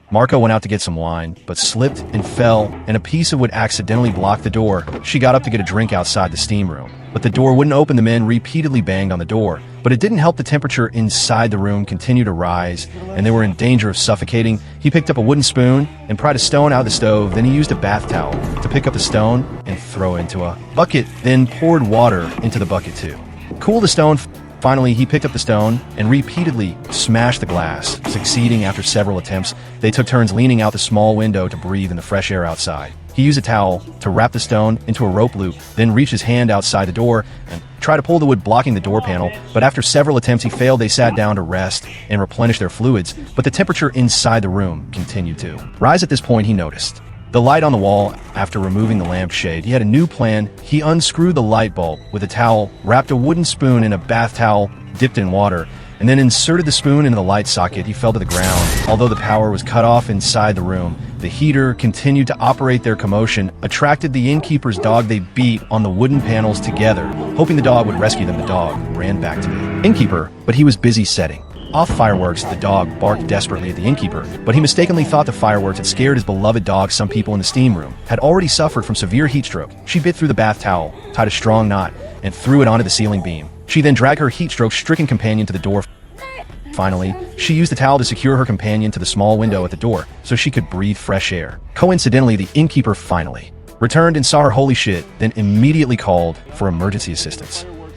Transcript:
Marco went out to get some wine, but slipped and fell, and a piece of wood accidentally blocked the door. She got up to get a drink outside the steam room, but the door wouldn't open. The men repeatedly banged on the door, but it didn't help. The temperature inside the room continued to rise, and they were in danger of suffocating. He picked up a wooden spoon and pried a stone out of the stove. Then he used a bath towel to pick up the stone and throw it into a bucket, then poured water into the bucket too. Cool the stone. Finally, he picked up the stone and repeatedly smashed the glass, succeeding after several attempts. They took turns leaning out the small window to breathe in the fresh air outside. He used a towel to wrap the stone into a rope loop, then reached his hand outside the door and tried to pull the wood blocking the door panel, but after several attempts he failed. They sat down to rest and replenish their fluids, but the temperature inside the room continued to rise. At this point, he noticed the light on the wall. After removing the lampshade, he had a new plan. He unscrewed the light bulb with a towel, wrapped a wooden spoon in a bath towel dipped in water, and then inserted the spoon into the light socket. He fell to the ground. Although the power was cut off inside the room, the heater continued to operate. Their commotion attracted the innkeeper's dog. They beat on the wooden panels together, hoping the dog would rescue them. The dog ran back to the innkeeper, but he was busy setting off fireworks. The dog barked desperately at the innkeeper, but he mistakenly thought the fireworks had scared his beloved dog. Some people in the steam room had already suffered from severe heat stroke. She bit through the bath towel, tied a strong knot, and threw it onto the ceiling beam. She then dragged her heat-stroke-stricken companion to the door. Finally, she used the towel to secure her companion to the small window at the door so she could breathe fresh air. Coincidentally, the innkeeper finally returned and saw her. Holy shit, then immediately called for emergency assistance.